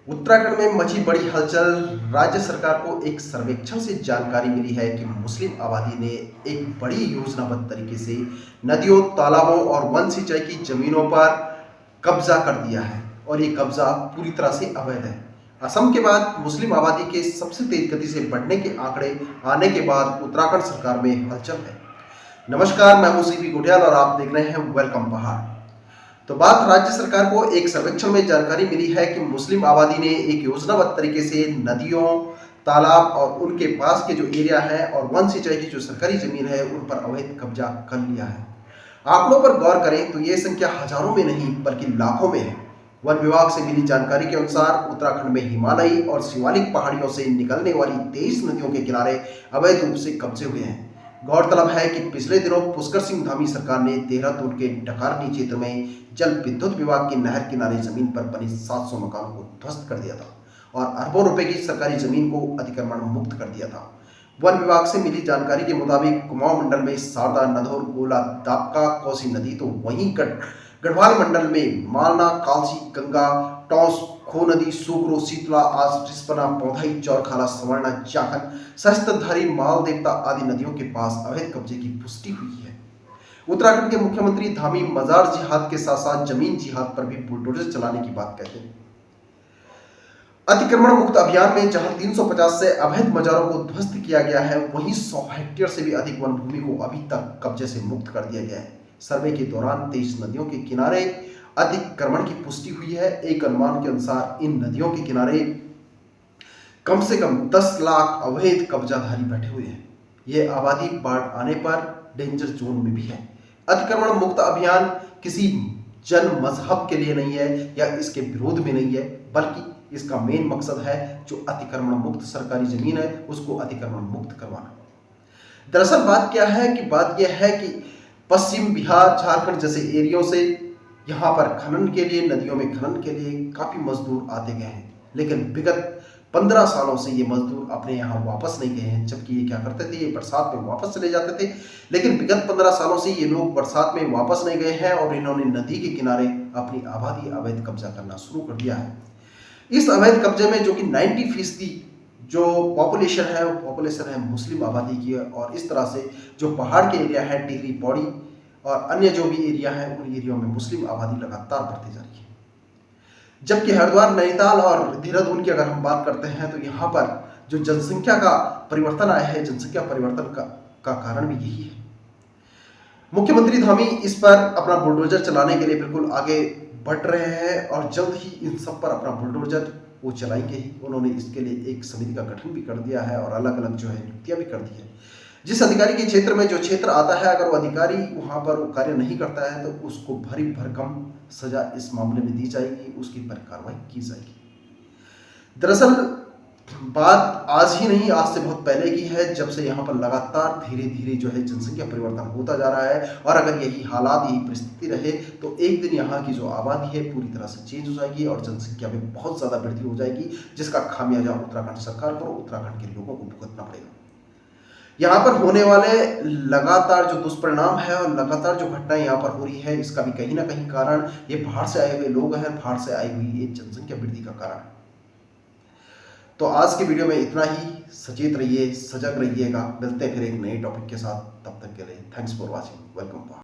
उत्तराखंड में मची बड़ी हलचल। राज्य सरकार को एक सर्वेक्षण से जानकारी मिली है कि मुस्लिम आबादी ने एक बड़ी योजनाबद्ध तरीके से नदियों, तालाबों और वन सिंचाई की जमीनों पर कब्जा कर दिया है और ये कब्जा पूरी तरह से अवैध है। असम के बाद मुस्लिम आबादी के सबसे तेज गति से बढ़ने के आंकड़े आने के बाद उत्तराखंड सरकार में हलचल है। नमस्कार, मैं हूं सीपी गुटियाल और आप देख रहे हैं वेलकम पहाड़। तो बात राज्य सरकार को एक सर्वेक्षण में जानकारी मिली है कि मुस्लिम आबादी ने एक योजनाबद्ध तरीके से नदियों, तालाब और उनके पास के जो एरिया है और वन सिंचाई की जो सरकारी जमीन है उन पर अवैध कब्जा कर लिया है। आंकड़ों पर गौर करें तो ये संख्या हजारों में नहीं बल्कि लाखों में है। वन विभाग से मिली जानकारी के अनुसार उत्तराखंड में हिमालयी और शिवालिक पहाड़ियों से निकलने वाली 23 नदियों के किनारे अवैध रूप से कब्जे हुए हैं। गौरतलब है कि पिछले दिनों पुष्कर सिंह धामी सरकार ने देहरादून के डकारनी क्षेत्र में जल विद्युत विभाग की नहर किनारे जमीन पर बनी 700 मकानों को ध्वस्त कर दिया था और अरबों रुपए की सरकारी जमीन को अतिक्रमण मुक्त कर दिया था। वन विभाग से मिली जानकारी के मुताबिक कुमाऊं मंडल में शारदा, नधौर, गोला, दापका, कोसी नदी, तो वहीं गढ़वाल मंडल में मालना, कालसी, गंगा, टॉस, खो नदी, सुकरो, शीतला, आज, रिस्पना, पौधाई, चौरखाला, सवर्णा, जाखन, सहस्त्रधारी, माल देवता आदि नदियों के पास अवैध कब्जे की पुष्टि हुई है। उत्तराखंड के मुख्यमंत्री धामी मजार जिहाद के साथ साथ जमीन जिहाद पर भी बुलडोजर चलाने की बात कहते हैं। अतिक्रमण मुक्त अभियान में जहां 350 से अवैध मजारों को ध्वस्त किया गया है, वहीं 100 हेक्टेयर से भी अधिक वन भूमि को अभी तक कब्जे से मुक्त कर दिया गया है। सर्वे के दौरान 23 नदियों के किनारे अतिक्रमण की पुष्टि हुई है। एक अनुमान के अनुसार इन नदियों के किनारे कम से कम 10 लाख अवैध कब्जाधारी बैठे हुए हैं। ये आबादी बाढ़ आने पर डेंजर जोन में भी है। अतिक्रमण मुक्त अभियान किसी जन मजहब के लिए नहीं है या इसके विरोध में नहीं है, बल्कि इसका मेन मकसद है जो अतिक्रमण मुक्त सरकारी जमीन है उसको अतिक्रमण मुक्त करवाना। दरअसल बात क्या है कि बात यह है कि पश्चिम बिहार, झारखंड जैसे एरियो से यहाँ पर खनन के लिए, नदियों में खनन के लिए काफी मजदूर आते गए हैं, लेकिन विगत 15 सालों से ये मजदूर अपने यहाँ वापस नहीं गए हैं। जबकि ये क्या करते थे, ये बरसात में वापस चले जाते थे, लेकिन विगत 15 सालों से ये लोग बरसात में वापस नहीं गए हैं और इन्होंने नदी के किनारे अपनी आबादी अवैध कब्जा करना शुरू कर दिया है। इस अवैध कब्जे में जो कि 90% जो पॉपुलेशन है वो पॉपुलेशन है मुस्लिम आबादी की है और इस तरह से जो पहाड़ के एरिया है, टिहरी, पौड़ी और अन्य जो भी एरिया है उन एरिया में मुस्लिम आबादी लगातार बढ़ती जा रही है। जबकि हरिद्वार, नैनीताल और देहरादून की अगर हम बात करते हैं तो यहाँ पर जो जनसंख्या का परिवर्तन आया है, जनसंख्या परिवर्तन का कारण भी यही है। मुख्यमंत्री धामी इस पर अपना बुलडोजर चलाने के लिए बिल्कुल आगे बढ़ रहे हैं और जल्द ही इन सब पर अपना बुलडोजर वो चलाएंगे ही। उन्होंने इसके लिए एक समिति का गठन भी कर दिया है और अलग अलग जो है नियुक्तियां भी कर दी है। जिस अधिकारी के क्षेत्र में जो क्षेत्र आता है, अगर वो अधिकारी वहां पर कार्य नहीं करता है तो उसको भरी भरकम सजा इस मामले में दी जाएगी, उसकी पर कार्रवाई की जाएगी। दरअसल बात आज ही नहीं, आज से बहुत पहले की है, जब से यहाँ पर लगातार धीरे धीरे जो है जनसंख्या परिवर्तन होता जा रहा है और अगर यही हालात, यही परिस्थिति रहे तो एक दिन यहाँ की जो आबादी है पूरी तरह से चेंज हो जाएगी और जनसंख्या में बहुत ज़्यादा वृद्धि हो जाएगी, जिसका खामियाजा उत्तराखंड सरकार को, उत्तराखंड के लोगों को भुगतना पड़ेगा। यहाँ पर होने वाले लगातार जो दुष्परिणाम है और लगातार जो घटनाएं यहाँ पर हो रही है, इसका भी कहीं ना कहीं कारण ये बाहर से आए हुए लोग हैं, बाहर से आई हुई ये जनसंख्या वृद्धि का कारण है। तो आज के वीडियो में इतना ही। सचेत रहिए, सजग रहिएगा। मिलते हैं फिर एक नए टॉपिक के साथ, तब तक के लिए थैंक्स फॉर वॉचिंग, वेलकम।